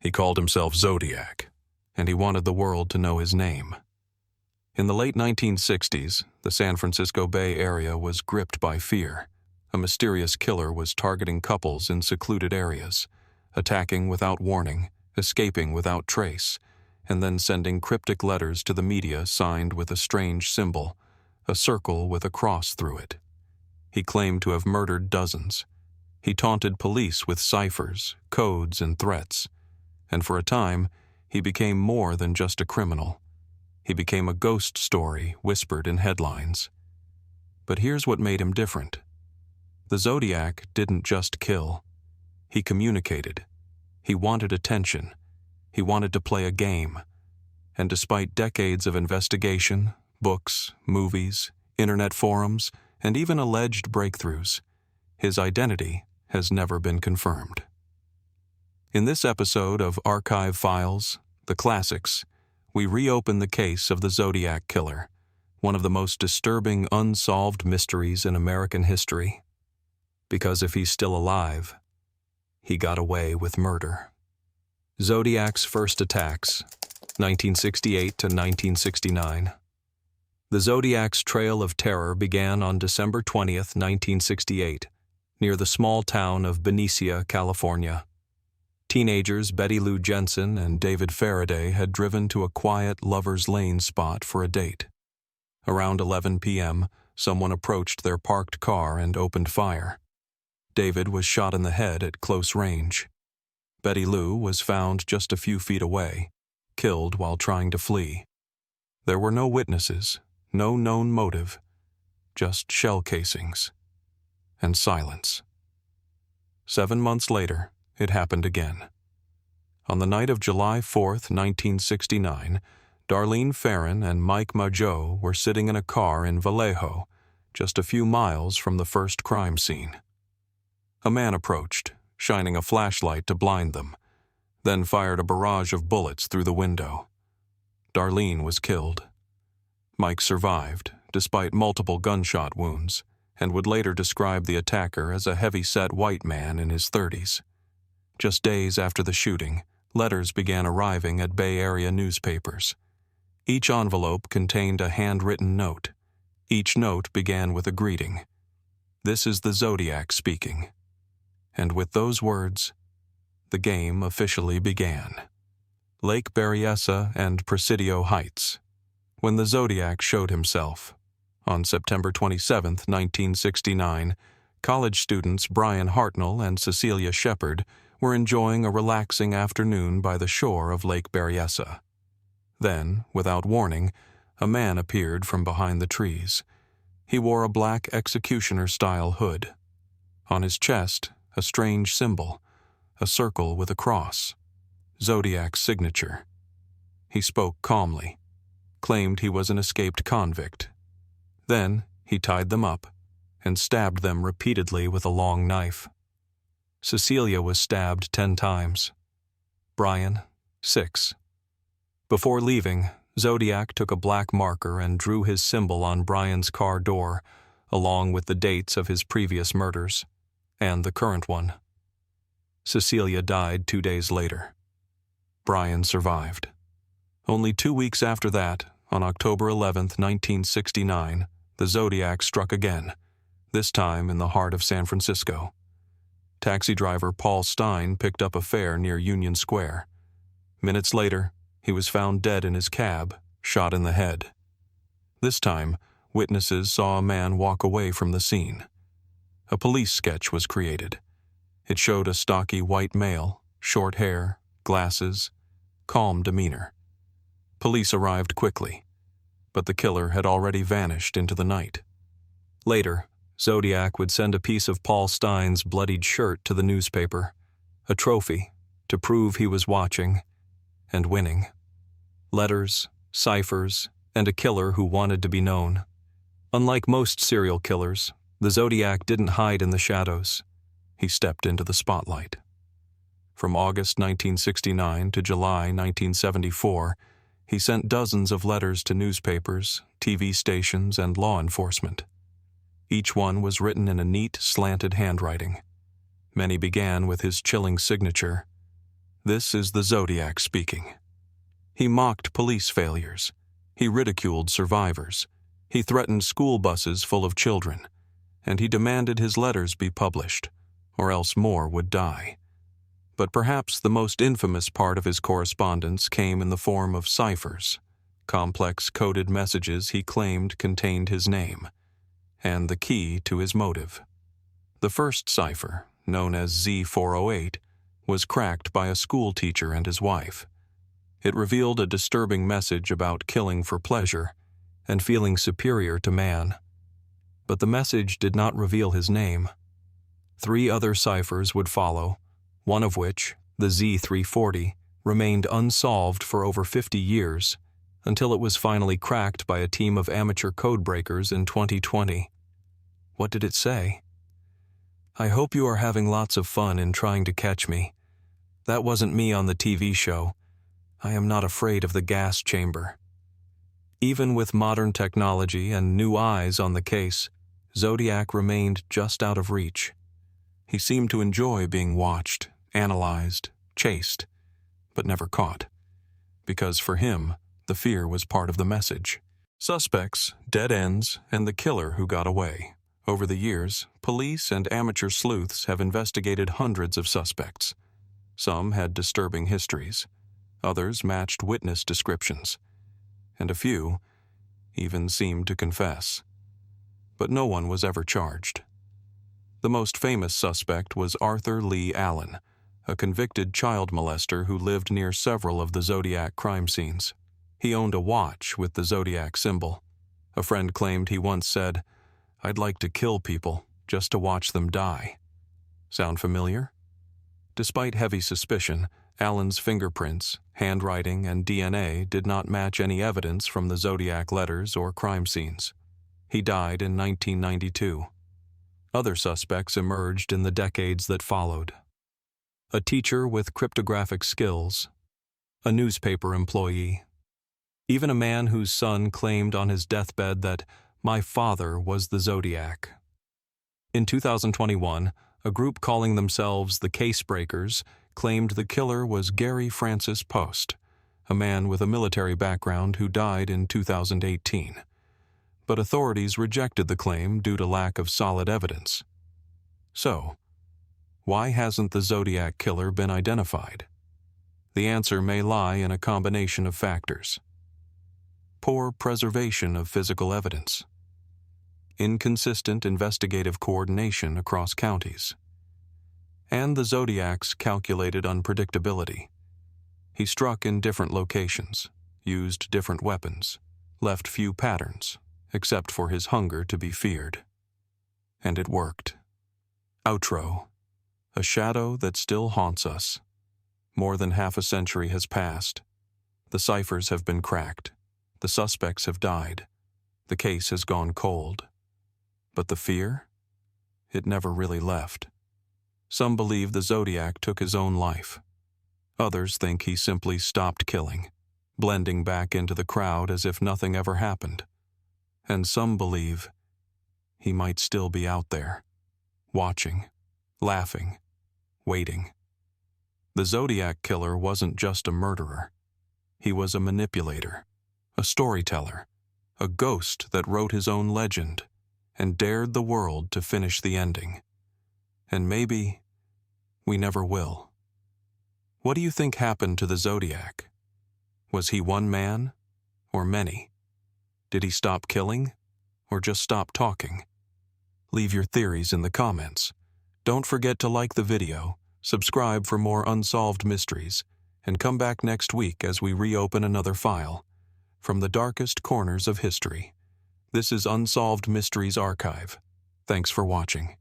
He called himself Zodiac, and he wanted the world to know his name. In the late 1960s, the San Francisco Bay Area was gripped by fear. A mysterious killer was targeting couples in secluded areas, attacking without warning, escaping without trace, and then sending cryptic letters to the media signed with a strange symbol, a circle with a cross through it. He claimed to have murdered dozens. He taunted police with ciphers, codes, and threats. And for a time, he became more than just a criminal. He became a ghost story whispered in headlines. But here's what made him different. The Zodiac didn't just kill. He communicated. He wanted attention. He wanted to play a game. And despite decades of investigation, books, movies, internet forums, and even alleged breakthroughs, his identity has never been confirmed. In this episode of Archive Files, The Classics, we reopen the case of the Zodiac Killer, one of the most disturbing unsolved mysteries in American history. Because if he's still alive, he got away with murder. Zodiac's first attacks, 1968 to 1969. The Zodiac's trail of terror began on December 20th, 1968, near the small town of Benicia, California. Teenagers Betty Lou Jensen and David Faraday had driven to a quiet Lover's Lane spot for a date. Around 11 p.m., someone approached their parked car and opened fire. David was shot in the head at close range. Betty Lou was found just a few feet away, killed while trying to flee. There were no witnesses, no known motive, just shell casings and silence. 7 months later, it happened again. On the night of July 4th, 1969, Darlene Ferrin and Mike Mageau were sitting in a car in Vallejo, just a few miles from the first crime scene. A man approached, shining a flashlight to blind them, then fired a barrage of bullets through the window. Darlene was killed. Mike survived, despite multiple gunshot wounds, and would later describe the attacker as a heavy-set white man in his 30s. Just days after the shooting, letters began arriving at Bay Area newspapers. Each envelope contained a handwritten note. Each note began with a greeting. "This is the Zodiac speaking." And with those words, the game officially began. Lake Berryessa and Presidio Heights. When the Zodiac showed himself. On September 27, 1969, college students Brian Hartnell and Cecilia Shepard were enjoying a relaxing afternoon by the shore of Lake Berryessa. Then, without warning, a man appeared from behind the trees. He wore a black executioner-style hood. On his chest, a strange symbol, a circle with a cross, Zodiac's signature. He spoke calmly, claimed he was an escaped convict. Then, he tied them up and stabbed them repeatedly with a long knife. Cecilia was stabbed 10 times. Brian, 6. Before leaving, Zodiac took a black marker and drew his symbol on Brian's car door, along with the dates of his previous murders, and the current one. Cecilia died 2 days later. Brian survived. Only 2 weeks after that, on October 11, 1969, the Zodiac struck again, this time in the heart of San Francisco. Taxi driver Paul Stein picked up a fare near Union Square. Minutes later, he was found dead in his cab, shot in the head. This time, witnesses saw a man walk away from the scene. A police sketch was created. It showed a stocky white male, short hair, glasses, calm demeanor. Police arrived quickly, but the killer had already vanished into the night. Later, Zodiac would send a piece of Paul Stein's bloodied shirt to the newspaper, a trophy to prove he was watching and winning. Letters, ciphers, and a killer who wanted to be known. Unlike most serial killers, the Zodiac didn't hide in the shadows. He stepped into the spotlight. From August 1969 to July 1974, he sent dozens of letters to newspapers, TV stations, and law enforcement. Each one was written in a neat, slanted handwriting. Many began with his chilling signature, This is the Zodiac speaking. He mocked police failures. He ridiculed survivors. He threatened school buses full of children. And he demanded his letters be published, or else more would die. But perhaps the most infamous part of his correspondence came in the form of ciphers, complex coded messages he claimed contained his name, and the key to his motive. The first cipher, known as Z408, was cracked by a school teacher and his wife. It revealed a disturbing message about killing for pleasure and feeling superior to man. But the message did not reveal his name. 3 other ciphers would follow, one of which, the Z340, remained unsolved for over 50 years until it was finally cracked by a team of amateur codebreakers in 2020. What did it say? "I hope you are having lots of fun in trying to catch me. That wasn't me on the TV show. I am not afraid of the gas chamber." Even with modern technology and new eyes on the case, Zodiac remained just out of reach. He seemed to enjoy being watched, analyzed, chased, but never caught. Because for him, the fear was part of the message. Suspects, dead ends, and the killer who got away. Over the years, police and amateur sleuths have investigated hundreds of suspects. Some had disturbing histories. Others matched witness descriptions. And a few even seemed to confess. But no one was ever charged. The most famous suspect was Arthur Lee Allen, a convicted child molester who lived near several of the Zodiac crime scenes. He owned a watch with the Zodiac symbol. A friend claimed he once said, "I'd like to kill people just to watch them die." Sound familiar? Despite heavy suspicion, Allen's fingerprints, handwriting, and DNA did not match any evidence from the Zodiac letters or crime scenes. He died in 1992. Other suspects emerged in the decades that followed. A teacher with cryptographic skills, a newspaper employee, even a man whose son claimed on his deathbed that "my father was the Zodiac." In 2021, a group calling themselves the Case Breakers claimed the killer was Gary Francis Post, a man with a military background who died in 2018. But authorities rejected the claim due to lack of solid evidence. So, why hasn't the Zodiac Killer been identified? The answer may lie in a combination of factors. Poor preservation of physical evidence. Inconsistent investigative coordination across counties. And the Zodiac's calculated unpredictability. He struck in different locations, used different weapons, left few patterns, except for his hunger to be feared. And it worked. Outro. A shadow that still haunts us. More than half a century has passed. The ciphers have been cracked. The suspects have died. The case has gone cold. But the fear? It never really left. Some believe the Zodiac took his own life. Others think he simply stopped killing, blending back into the crowd as if nothing ever happened. And some believe he might still be out there, watching, laughing, waiting. The Zodiac Killer wasn't just a murderer. He was a manipulator, a storyteller, a ghost that wrote his own legend and dared the world to finish the ending. And maybe we never will. What do you think happened to the Zodiac? Was he one man or many? Did he stop killing or just stop talking? Leave your theories in the comments. Don't forget to like the video, subscribe for more unsolved mysteries, and come back next week as we reopen another file from the darkest corners of history. This is Unsolved Mysteries Archive. Thanks for watching.